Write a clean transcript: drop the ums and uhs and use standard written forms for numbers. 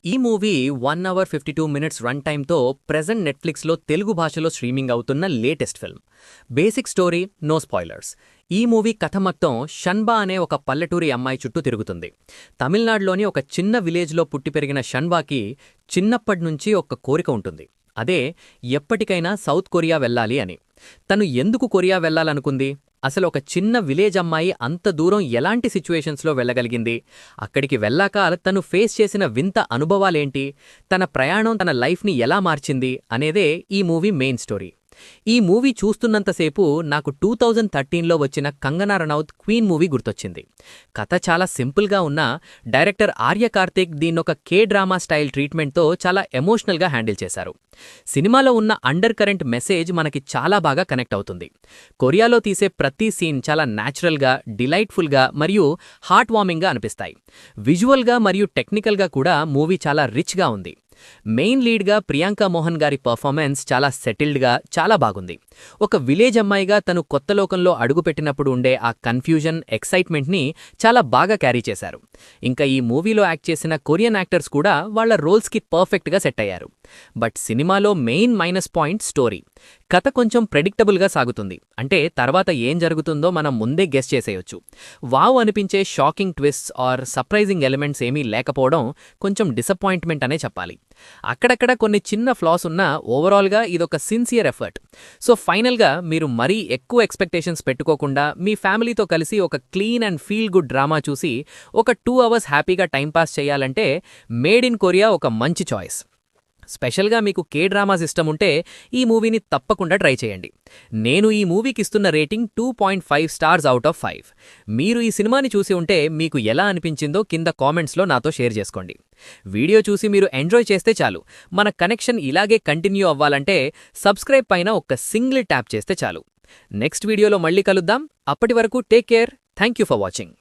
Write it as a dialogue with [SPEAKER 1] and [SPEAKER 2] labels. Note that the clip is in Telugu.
[SPEAKER 1] ఈ మూవీ 1 అవర్ 52 మినిట్స్ రన్ టైమ్తో ప్రెజెంట్ నెట్ఫ్లిక్స్లో తెలుగు భాషలో స్ట్రీమింగ్ అవుతున్న latest film. Basic story, no spoilers. ఈ మూవీ కథ మొత్తం షన్బా అనే ఒక పల్లెటూరి అమ్మాయి చుట్టూ తిరుగుతుంది. తమిళనాడులోని ఒక చిన్న విలేజ్లో పుట్టి పెరిగిన షన్బాకి చిన్నప్పటినుంచి ఒక కోరిక ఉంటుంది. అదే ఎప్పటికైనా సౌత్ కొరియా వెళ్ళాలి అని. తను ఎందుకు కొరియా వెళ్లాలనుకుంది? అసలు ఒక చిన్న విలేజ్ అమ్మాయి అంత దూరం ఎలాంటి సిచ్యువేషన్స్లో వెళ్ళగలిగింది? అక్కడికి వెళ్ళాక తను ఫేస్ చేసిన వింత అనుభవాలేంటి? తన ప్రయాణం తన లైఫ్ని ఎలా మార్చింది అనేదే ఈ మూవీ మెయిన్ స్టోరీ. ఈ మూవీ చూస్తున్నంతసేపు నాకు 2013లో వచ్చిన కంగనా రనౌత్ క్వీన్ మూవీ గుర్తొచ్చింది. కథ చాలా సింపుల్గా ఉన్నా డైరెక్టర్ ఆర్య కార్తిక్ దీన్నొక డ్రామా స్టైల్ ట్రీట్మెంట్తో చాలా ఎమోషనల్గా హ్యాండిల్ చేశారు. సినిమాలో ఉన్న అండర్ కరెంట్ మెసేజ్ మనకి చాలా బాగా కనెక్ట్ అవుతుంది. కొరియాలో తీసే ప్రతి సీన్ చాలా న్యాచురల్గా, డిలైట్ఫుల్గా మరియు హార్ట్ వార్మింగ్గా అనిపిస్తాయి. విజువల్గా మరియు టెక్నికల్గా కూడా మూవీ చాలా రిచ్గా ఉంది. మెయిన్ లీడ్గా ప్రియాంక మోహన్ గారి పర్ఫార్మెన్స్ చాలా సెటిల్డ్గా, చాలా బాగుంది. ఒక విలేజ్ అమ్మాయిగా తను కొత్త లోకంలో అడుగుపెట్టినప్పుడు ఉండే ఆ కన్ఫ్యూజన్, ఎక్సైట్మెంట్ని చాలా బాగా క్యారీ చేశారు. ఇంకా ఈ మూవీలో యాక్ట్ చేసిన కొరియన్ యాక్టర్స్ కూడా వాళ్ల రోల్స్కి పర్ఫెక్ట్గా సెట్ అయ్యారు. బట్ సినిమాలో మెయిన్ మైనస్ పాయింట్ స్టోరీ. కథ కొంచెం ప్రెడిక్టబుల్గా సాగుతుంది. అంటే తర్వాత ఏం జరుగుతుందో మనం ముందే గెస్ చేసేయొచ్చు. వావ్ అనిపించే shocking twists or surprising elements ఏమీ లేకపోవడం కొంచెం డిసప్పాయింట్మెంట్ అనే చెప్పాలి. అక్కడక్కడ కొన్ని చిన్న ఫ్లాస్ ఉన్నా ఓవరాల్గా ఇదొక సిన్సియర్ ఎఫర్ట్. సో ఫైనల్గా మీరు మరీ ఎక్కువ ఎక్స్పెక్టేషన్స్ పెట్టుకోకుండా మీ ఫ్యామిలీతో కలిసి ఒక clean and feel good drama చూసి ఒక 2 అవర్స్ హ్యాపీగా టైంపాస్ చేయాలంటే మేడ్ ఇన్ కొరియా ఒక మంచి చాయిస్. స్పెషల్గా మీకు డ్రామాస్ ఇష్టముంటే ఈ మూవీని తప్పకుండా ట్రై చేయండి. నేను ఈ మూవీకి ఇస్తున్న రేటింగ్ 2.5 స్టార్స్ అవుట్ ఆఫ్ 5. మీరు ఈ సినిమాని చూసి ఉంటే మీకు ఎలా అనిపించిందో కింద కామెంట్స్లో నాతో షేర్ చేసుకోండి. వీడియో చూసి మీరు ఎంజాయ్ చేస్తే చాలు. మన కనెక్షన్ ఇలాగే కంటిన్యూ అవ్వాలంటే సబ్స్క్రైబ్ పైన ఒక సింగిల్ ట్యాప్ చేస్తే చాలు. నెక్స్ట్ వీడియోలో మళ్ళీ కలుద్దాం. అప్పటి వరకు take care. Thank you for watching.